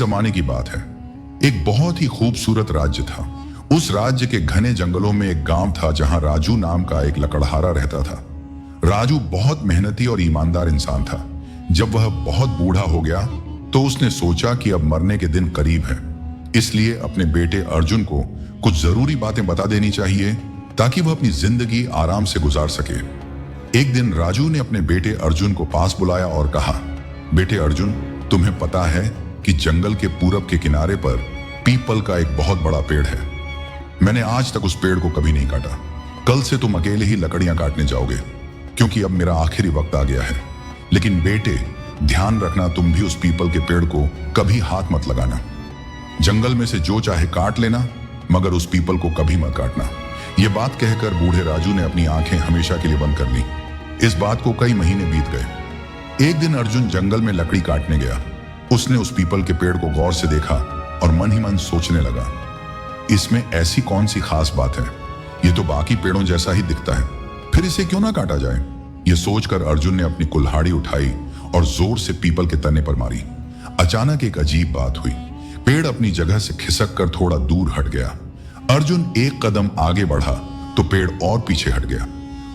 जमाने की बात है। एक बहुत ही खूबसूरत राज्य था। उस राज्य के घने जंगलों में एक गांव था जहां राजू नाम का एक लकड़हारा रहता था। राजू बहुत मेहनती और ईमानदार इंसान था। जब वह बहुत बूढ़ा हो गया तो उसने सोचा कि अब मरने के दिन करीब है, इसलिए अपने बेटे अर्जुन को कुछ जरूरी बातें बता देनी चाहिए ताकि वह अपनी जिंदगी आराम से गुजार सके। एक दिन राजू ने अपने बेटे अर्जुन को पास बुलाया और कहा, बेटे अर्जुन, तुम्हें पता है कि जंगल के पूरब के किनारे पर पीपल का एक बहुत बड़ा पेड़ है। मैंने आज तक उस पेड़ को कभी नहीं काटा। कल से तुम अकेले ही लकड़ियां काटने जाओगे क्योंकि अब मेरा आखिरी वक्त आ गया है। लेकिन बेटे, ध्यान रखना, तुम भी उस पीपल के पेड़ को कभी हाथ मत लगाना। जंगल में से जो चाहे काट लेना, मगर उस पीपल को कभी मत काटना। यह बात कहकर बूढ़े राजू ने अपनी आंखें हमेशा के लिए बंद कर ली। इस बात को कई महीने बीत गए। एक दिन अर्जुन जंगल में लकड़ी काटने गया। उसने उस पीपल के पेड़ को गौर से देखा और मन ही मन सोचने लगा, इसमें ऐसी कौन सी खास बात है? ये तो बाकी पेड़ों जैसा ही दिखता है, फिर इसे क्यों ना काटा जाए? ये सोचकर अर्जुन ने अपनी कुल्हाड़ी उठाई और जोर से पीपल के तने पर मारी। अचानक एक अजीब बात हुई। पेड़ अपनी जगह से खिसक कर थोड़ा दूर हट गया। अर्जुन एक कदम आगे बढ़ा तो पेड़ और पीछे हट गया।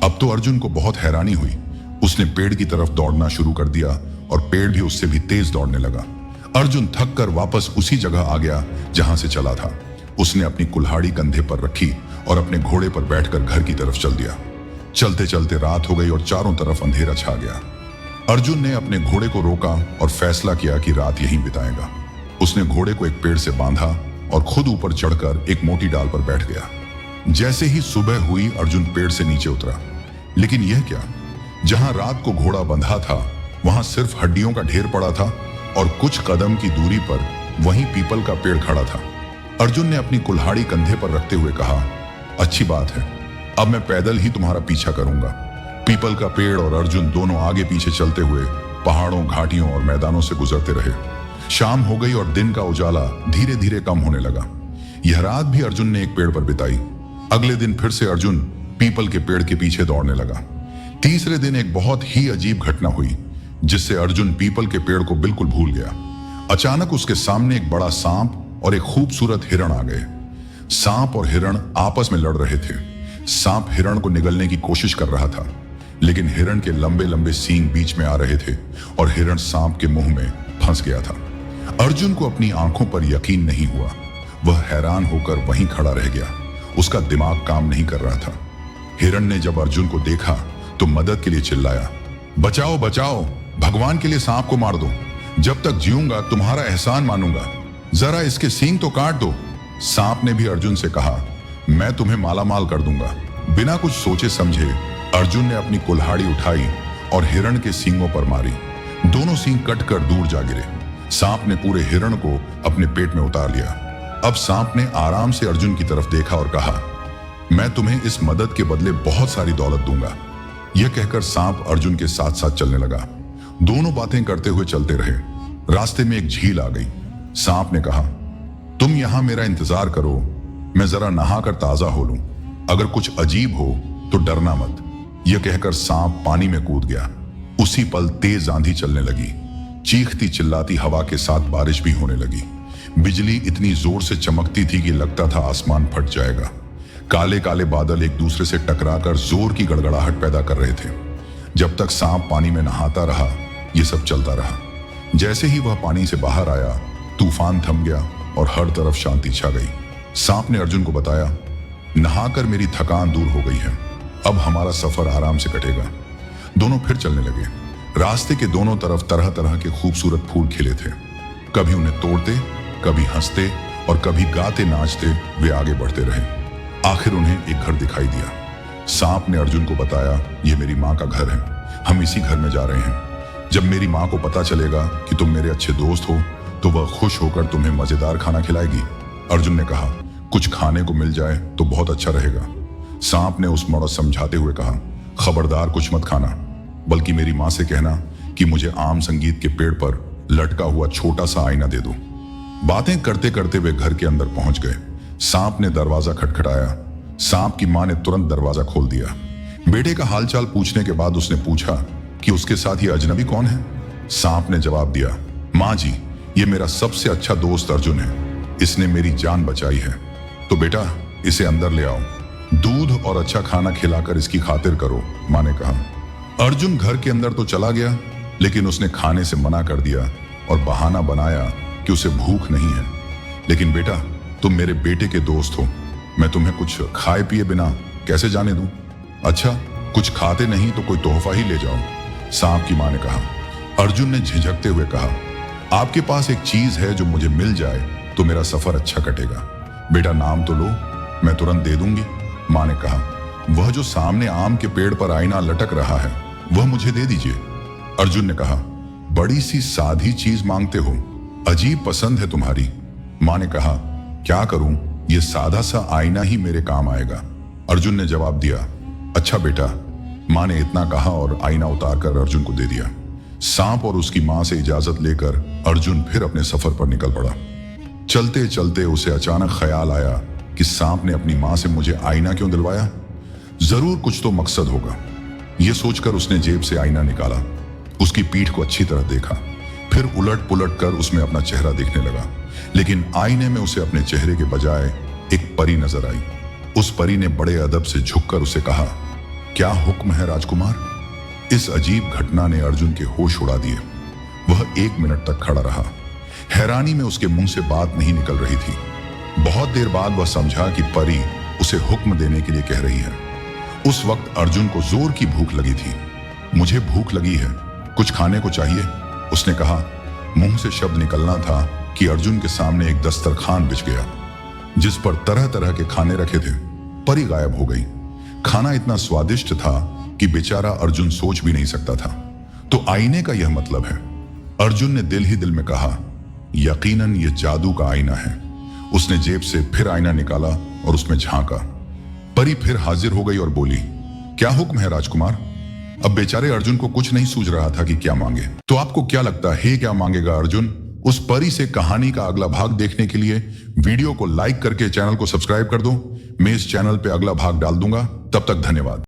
अब तो अर्जुन को बहुत हैरानी हुई। उसने पेड़ की तरफ दौड़ना शुरू कर दिया और पेड़ भी उससे भी तेज दौड़ने लगा। अर्जुन थक कर वापस उसी जगह आ गया जहां से चला था। उसने अपनी कुल्हाड़ी कंधे पर रखी और अपने घोड़े पर बैठकर घर की तरफ चल दिया। चलते चलते रात हो गई और चारों तरफ अंधेरा छा गया। अर्जुन ने अपने घोड़े को रोका और फैसला किया कि रात यहीं बिताएगा। उसने घोड़े को एक पेड़ से बांधा और खुद ऊपर चढ़कर एक मोटी डाल पर बैठ गया। जैसे ही सुबह हुई, अर्जुन पेड़ से नीचे उतरा। लेकिन यह क्या, जहां रात को घोड़ा बंधा था वहां सिर्फ हड्डियों का ढेर पड़ा था और कुछ कदम की दूरी पर वहीं पीपल का पेड़ खड़ा था। अर्जुन ने अपनी कुल्हाड़ी कंधे पर रखते हुए कहा, अच्छी बात है, अब मैं पैदल ही तुम्हारा पीछा करूंगा। पीपल का पेड़ और अर्जुन दोनों आगे पीछे चलते हुए पहाड़ों, घाटियों और मैदानों से गुजरते रहे। शाम हो गई और दिन का उजाला धीरे धीरे कम होने लगा। यह रात भी अर्जुन ने एक पेड़ पर बिताई। अगले दिन फिर से अर्जुन पीपल के पेड़ के पीछे दौड़ने लगा। तीसरे दिन एक बहुत ही अजीब घटना हुई जिससे अर्जुन पीपल के पेड़ को बिल्कुल भूल गया। अचानक उसके सामने एक बड़ा सांप और एक खूबसूरत हिरण आ गए। सांप और हिरण आपस में लड़ रहे थे। सांप हिरण को निगलने की कोशिश कर रहा था, लेकिन हिरण के लंबे लंबे सींग बीच में आ रहे थे और हिरण सांप के मुंह में फंस गया था। अर्जुन को अपनी आंखों पर यकीन नहीं हुआ। वह हैरान होकर वहीं खड़ा रह गया। उसका दिमाग काम नहीं कर रहा था। हिरण ने जब अर्जुन को देखा तो मदद के लिए चिल्लाया, बचाओ बचाओ, भगवान के लिए सांप को मार दो। जब तक जीऊंगा तुम्हारा एहसान मानूंगा। जरा इसके सींग तो काट दो। सांप ने भी अर्जुन से कहा, मैं तुम्हें मालामाल कर दूंगा। बिना कुछ सोचे समझे अर्जुन ने अपनी कुल्हाड़ी उठाई और हिरण के सींगों पर मारी। दोनों सींग कटकर दूर जा गिरे। सांप ने पूरे हिरण को अपने पेट में उतार लिया। अब सांप ने आराम से अर्जुन की तरफ देखा और कहा, मैं तुम्हें इस मदद के बदले बहुत सारी दौलत दूंगा। यह कहकर सांप अर्जुन के साथ साथ चलने लगा। दोनों बातें करते हुए चलते रहे। रास्ते में एक झील आ गई। सांप ने कहा, तुम यहां मेरा इंतजार करो, मैं जरा नहाकर ताजा हो लूं। अगर कुछ अजीब हो तो डरना मत। यह कहकर सांप पानी में कूद गया। उसी पल तेज आंधी चलने लगी। चीखती चिल्लाती हवा के साथ बारिश भी होने लगी। बिजली इतनी जोर से चमकती थी कि लगता था आसमान फट जाएगा। काले काले बादल एक दूसरे से टकराकर जोर की गड़गड़ाहट पैदा कर रहे थे। जब तक सांप पानी में नहाता रहा, यह सब चलता रहा। जैसे ही वह पानी से बाहर आया, तूफान थम गया और हर तरफ शांति छा गई। सांप ने अर्जुन को बताया, नहाकर मेरी थकान दूर हो गई है, अब हमारा सफर आराम से कटेगा। दोनों फिर चलने लगे। रास्ते के दोनों तरफ तरह तरह के खूबसूरत फूल खिले थे। कभी उन्हें तोड़ते, कभी हंसते और कभी गाते नाचते वे आगे बढ़ते रहे। आखिर उन्हें एक घर दिखाई दिया। सांप ने अर्जुन को बताया, यह मेरी माँ का घर है, हम इसी घर में जा रहे हैं। जब मेरी माँ को पता चलेगा कि तुम मेरे अच्छे दोस्त हो तो वह खुश होकर तुम्हें मजेदार खाना खिलाएगी। अर्जुन ने कहा, कुछ खाने को मिल जाए तो बहुत अच्छा रहेगा। सांप ने उस मौत समझाते हुए कहा, खबरदार कुछ मत खाना, बल्कि मेरी माँ से कहना कि मुझे आम संगीत के पेड़ पर लटका हुआ छोटा सा आईना दे दो। बातें करते करते वे घर के अंदर पहुंच गए। सांप ने दरवाजा खटखटाया। सांप की मां ने तुरंत दरवाजा खोल दिया। बेटे का हालचाल पूछने के बाद उसने पूछा कि उसके साथ ये अजनबी कौन है। सांप ने जवाब दिया, मां जी, ये मेरा सबसे अच्छा दोस्त अर्जुन है, इसने मेरी जान बचाई है। तो बेटा इसे अंदर ले आओ, दूध और अच्छा खाना खिलाकर इसकी खातिर करो, माँ ने कहा। अर्जुन घर के अंदर तो चला गया, लेकिन उसने खाने से मना कर दिया और बहाना बनाया कि उसे भूख नहीं है। लेकिन बेटा तुम मेरे बेटे के दोस्त हो, मैं तुम्हें कुछ खाए पिए बिना कैसे जाने दूं? अच्छा कुछ खाते नहीं तो कोई तोहफा ही ले जाओ, सांप की माँ ने कहा। अर्जुन ने झिझकते हुए कहा, आपके पास एक चीज है जो मुझे मिल जाए तो मेरा सफर अच्छा कटेगा। बेटा नाम तो लो, मैं तुरंत दे दूंगी, माँ ने कहा। वह जो सामने आम के पेड़ पर आईना लटक रहा है वह मुझे दे दीजिए, अर्जुन ने कहा। बड़ी सी साधी चीज मांगते हो, अजीब पसंद है तुम्हारी, माँ ने कहा। क्या करूं, ये सादा सा आईना ही मेरे काम आएगा, अर्जुन ने जवाब दिया। अच्छा बेटा, माँ ने इतना कहा और आईना उतारकर अर्जुन को दे दिया। सांप और उसकी माँ से इजाजत लेकर अर्जुन फिर अपने सफर पर निकल पड़ा। चलते चलते उसे अचानक ख्याल आया कि सांप ने अपनी माँ से मुझे आईना क्यों दिलवाया, जरूर कुछ तो मकसद होगा। यह सोचकर उसने जेब से आईना निकाला, उसकी पीठ को अच्छी तरह देखा, फिर उलट पुलट कर उसमें अपना चेहरा देखने लगा। लेकिन आईने में उसे अपने चेहरे के बजाय एक परी नजर आई। उस परी ने बड़े अदब से झुककर उसे कहा, क्या हुक्म है राजकुमार? इस अजीब घटना ने अर्जुन के होश उड़ा दिए। वह 1 मिनट तक खड़ा रहा, हैरानी में उसके मुंह से बात नहीं निकल रही थी। बहुत देर बाद वह समझा कि परी उसे हुक्म देने के लिए कह रही है। उस वक्त अर्जुन को जोर की भूख लगी थी। मुझे भूख लगी है, कुछ खाने को चाहिए, उसने कहा। मुंह से शब्द निकलना था कि अर्जुन के सामने एक दस्तरखान बिछ गया जिस पर तरह तरह के खाने रखे थे। परी गायब हो गई। खाना इतना स्वादिष्ट था कि बेचारा अर्जुन सोच भी नहीं सकता था। तो आईने का यह मतलब है, अर्जुन ने दिल ही दिल में कहा। यकीनन यह जादू का आईना है। उसने जेब से फिर आईना निकाला और उसमें झांका। परी फिर हाजिर हो गई और बोली, क्या हुक्म है राजकुमार? अब बेचारे अर्जुन को कुछ नहीं सूझ रहा था कि क्या मांगे। तो आपको क्या लगता है क्या मांगेगा अर्जुन? उस परी से कहानी का अगला भाग देखने के लिए वीडियो को लाइक करके चैनल को सब्सक्राइब कर दो। मैं इस चैनल पे अगला भाग डाल दूंगा। तब तक धन्यवाद।